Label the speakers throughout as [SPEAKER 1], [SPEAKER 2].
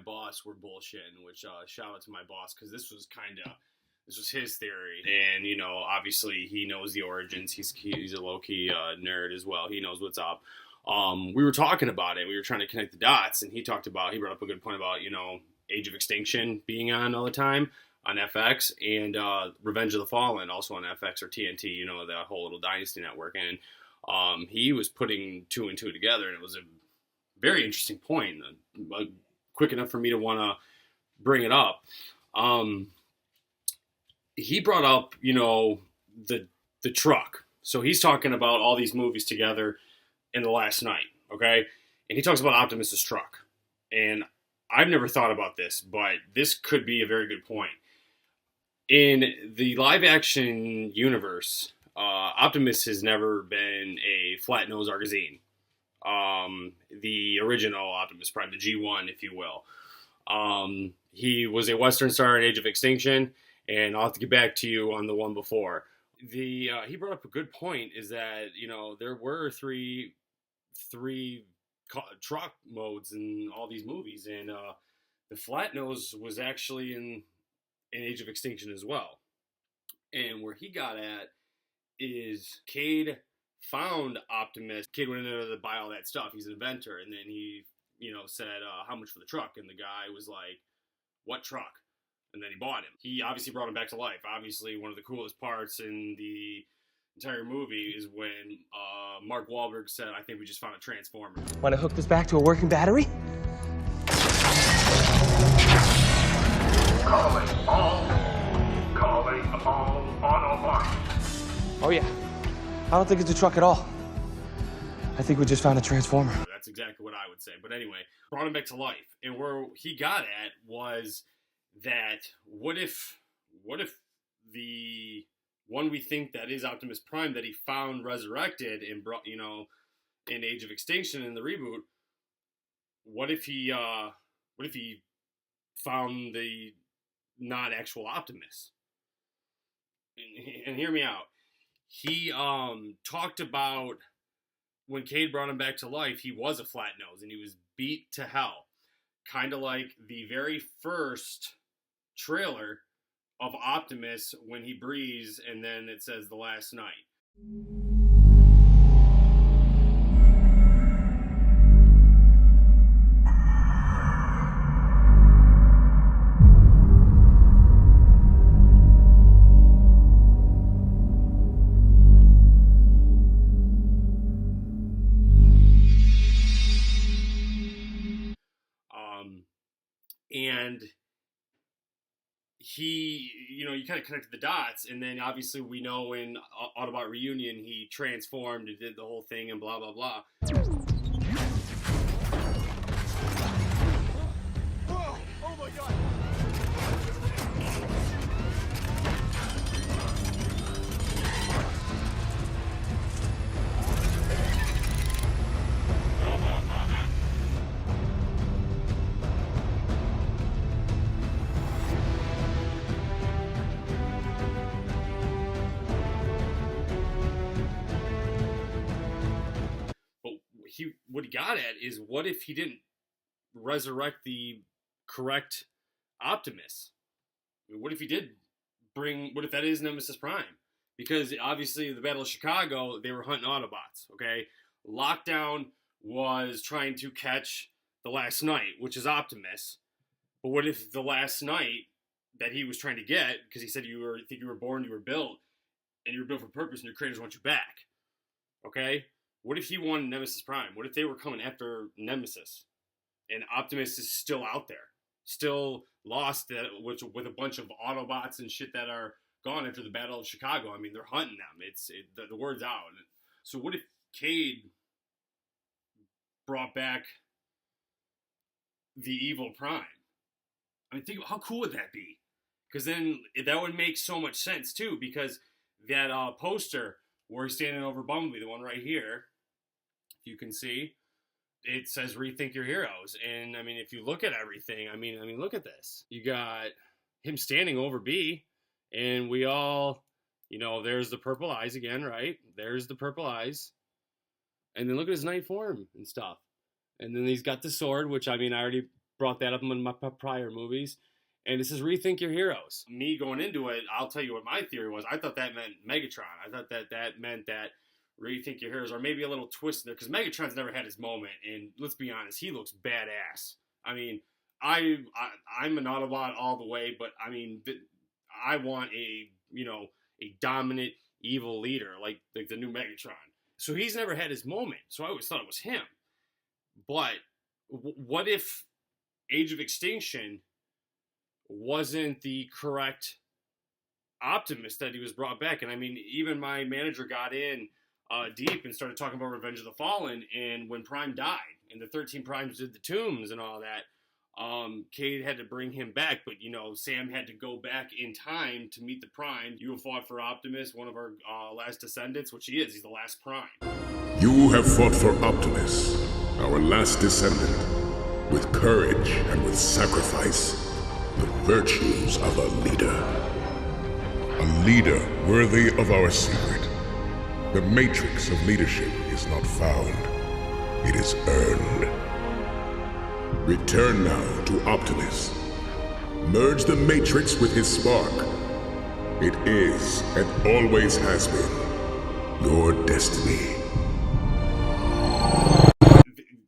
[SPEAKER 1] boss were bullshitting, which shout out to my boss, because this was his theory. And, you know, obviously he knows the origins. He's a low-key nerd as well. He knows what's up. We were talking about it. We were trying to connect the dots, and he brought up a good point about, you know, Age of Extinction being on all the time on FX, and Revenge of the Fallen also on FX or TNT, you know, that whole little Dynasty network. And he was putting two and two together, and it was a very interesting point, quick enough for me to want to bring it up. He brought up, you know, the truck. So he's talking about all these movies together in the last night, okay? And he talks about Optimus's truck. And I've never thought about this, but this could be a very good point. In the live-action universe, Optimus has never been a flat-nosed Argazine. The original Optimus Prime, the G1, if you will. He was a Western star in Age of Extinction, and I'll have to get back to you on the one before. He brought up a good point, is that, you know, there were three truck modes in all these movies, and the flat nose was actually in Age of Extinction as well. And where he got at is Cade found Optimus. Cade went in there to buy all that stuff. He's an inventor, and then he, you know, said, how much for the truck? And the guy was like, what truck? And then he bought him. He obviously brought him back to life. Obviously, one of the coolest parts in the entire movie is when Mark Wahlberg said, I think we just found a transformer.
[SPEAKER 2] Want to hook this back to a working battery?
[SPEAKER 3] Calling all Autobots.
[SPEAKER 2] Oh, yeah. I don't think it's a truck at all. I think we just found a transformer.
[SPEAKER 1] That's exactly what I would say. But anyway, brought him back to life. And where he got at was that what if the one we think that is Optimus Prime that he found resurrected and brought, you know, in Age of Extinction in the reboot, what if he found the not actual Optimus? And hear me out. He talked about when Cade brought him back to life, he was a flat nose and he was beat to hell. Kind of like the very first trailer of Optimus when he breathes and then it says the last night. And he, you know, you kind of connected the dots, and then obviously we know in Autobot Reunion he transformed and did the whole thing and blah, blah, blah.
[SPEAKER 3] Oh my God!
[SPEAKER 1] What he got at is, what if he didn't resurrect the correct Optimus? I mean, what if he did what if that is Nemesis Prime? Because obviously the Battle of Chicago, they were hunting Autobots, okay? Lockdown was trying to catch the Last Knight, which is Optimus. But what if the Last Knight that he was trying to get, because he said you were born, you were built, and you were built for purpose, and your creators want you back, okay? What if he won Nemesis Prime? What if they were coming after Nemesis? And Optimus is still out there. Still lost with a bunch of Autobots and shit that are gone after the Battle of Chicago. I mean, they're hunting them. The word's out. So what if Cade brought back the evil Prime? I mean, think, how cool would that be? Because then that would make so much sense, too. Because that poster where he's standing over Bumblebee, the one right here, you can see, it says Rethink Your Heroes. And I mean, if you look at everything, I mean, look at this. You got him standing over B, and we all, you know, there's the purple eyes again, right? There's the purple eyes. And then look at his knight form and stuff. And then he's got the sword, which, I mean, I already brought that up in one of my prior movies. And this is Rethink Your Heroes. Me going into it, I'll tell you what my theory was. I thought that meant Megatron. I thought that meant that Rethink Your Heroes, or maybe a little twist there, because Megatron's never had his moment, and let's be honest, he looks badass. I mean, I'm an Autobot all the way, but I mean, I want a dominant evil leader like the new Megatron. So he's never had his moment. So I always thought it was him. But what if Age of Extinction wasn't the correct Optimus that he was brought back? And I mean, even my manager got in deep and started talking about Revenge of the Fallen, and when Prime died and the 13 Primes did the tombs and all that, Cade had to bring him back, but Sam had to go back in time to meet the Prime. You have fought for Optimus, one of our last descendants, which he is. He's the last Prime.
[SPEAKER 4] You have fought for Optimus, our last descendant, with courage and with sacrifice, the virtues of a leader. A leader worthy of our secret. The matrix of leadership is not found, it is earned. Return now to Optimus. Merge the Matrix with his spark. It is, and always has been, your destiny.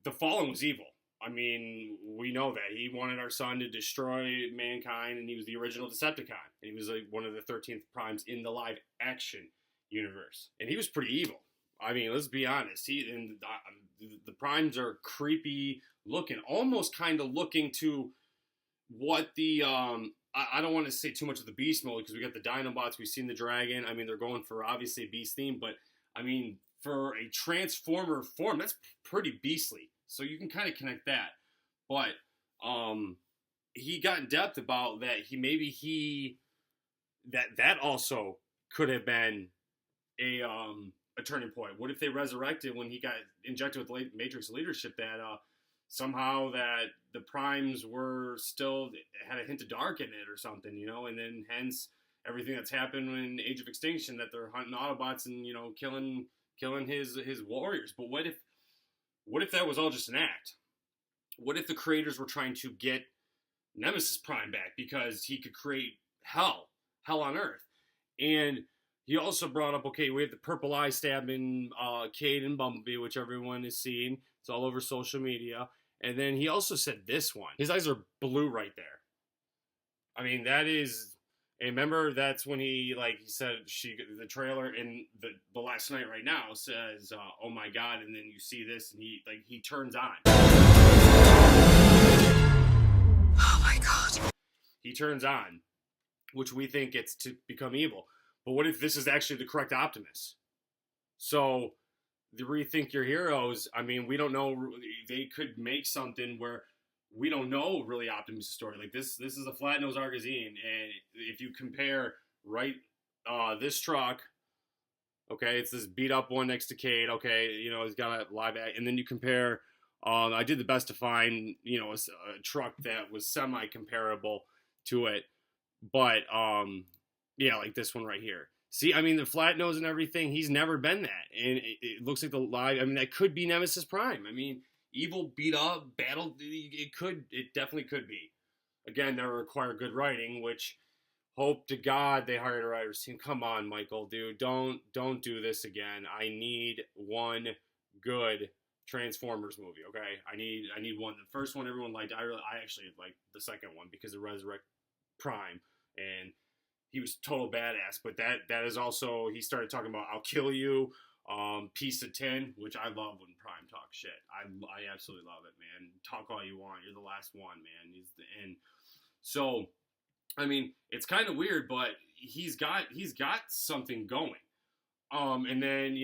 [SPEAKER 1] The Fallen was evil. I mean, we know that. He wanted our son to destroy mankind, and he was the original Decepticon. And he was like one of the 13th Primes in the live-action universe. And he was pretty evil. I mean, let's be honest. The Primes are creepy looking, almost kind of looking to what the I don't want to say too much of the Beast mode, because we got the Dinobots, we've seen the Dragon. I mean, they're going for obviously a Beast theme, but I mean, for a Transformer form, that's pretty beastly. So you can kind of connect that. But he got in depth about that. That also could have been a turning point. What if they resurrected when he got injected with Matrix leadership, that somehow that the Primes were still had a hint of dark in it or something, and then hence everything that's happened in Age of Extinction, that they're hunting Autobots and killing his warriors. But what if that was all just an act? What if the creators were trying to get Nemesis Prime back because he could create hell on Earth? And he also brought up, okay, we have the purple eye stabbing Cade and Bumblebee, which everyone is seeing. It's all over social media. And then he also said this one. His eyes are blue right there. I mean, that is... And remember, that's when he said, the trailer in the last night right now says, oh my God, and then you see this, and he turns on.
[SPEAKER 5] Oh my God.
[SPEAKER 1] He turns on, which we think it's to become evil. But what if this is actually the correct Optimus? So, the Rethink Your Heroes, I mean, we don't know. They could make something where we don't know really Optimus' story. Like this is a flat-nosed Argazine, and if you compare this truck, okay, it's this beat-up one next to Cade, okay, he's got a live act, and then you compare. I did the best to find a truck that was semi-comparable to it, but yeah, like this one right here. See, I mean, the flat nose and everything, he's never been that. And it looks like the live, I mean, that could be Nemesis Prime. I mean, evil, beat up, battle, it definitely could be. Again, that would require good writing, which, hope to God they hired a writer's team. Come on, Michael, dude, don't do this again. I need one good Transformers movie, okay? I need one. The first one everyone liked. I actually liked the second one because of Resurrect Prime, and he was total badass. But that is also, he started talking about I'll kill you, piece of tin, which I love when Prime talks shit. I absolutely love it, man. Talk all you want. You're the last one, man. And so, I mean, it's kind of weird, but he's got something going. And then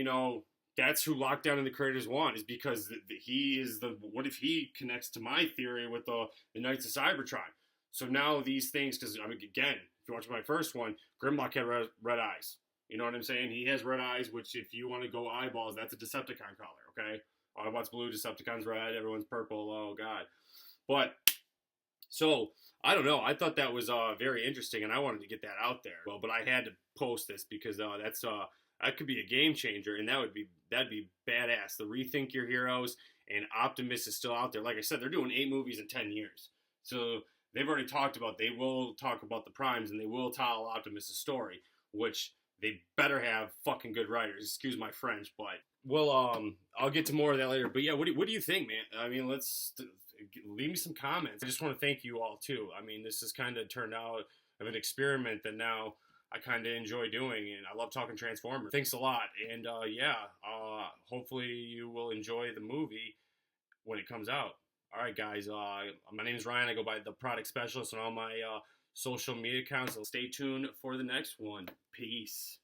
[SPEAKER 1] that's who Lockdown and the creators want, is because he is what if he connects to my theory with the Knights of Cybertron? So now these things, because I mean, again, if you watch my first one, Grimlock had red eyes. You know what I'm saying? He has red eyes, which if you want to go eyeballs, that's a Decepticon color, okay? Autobots blue, Decepticons red, everyone's purple, oh God. But, so, I don't know. I thought that was very interesting, and I wanted to get that out there. Well, but I had to post this because that could be a game changer, and that'd be badass. The Rethink Your Heroes, and Optimus is still out there. Like I said, they're doing 8 movies in 10 years. So they've already talked about, they will talk about the Primes, and they will tell Optimus' story, which they better have fucking good writers. Excuse my French, but I'll get to more of that later. But yeah, what do you think, man? I mean, leave me some comments. I just want to thank you all too. I mean, this has kind of turned out of an experiment that now I kind of enjoy doing, and I love talking Transformers. Thanks a lot, and hopefully you will enjoy the movie when it comes out. All right, guys. My name is Ryan. I go by the Product Specialist on all my social media accounts. So stay tuned for the next one. Peace.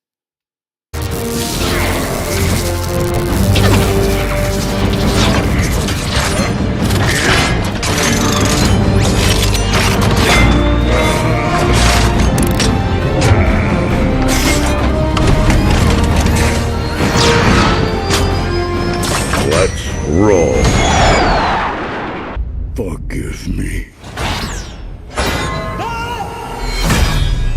[SPEAKER 4] Let's roll. Forgive me.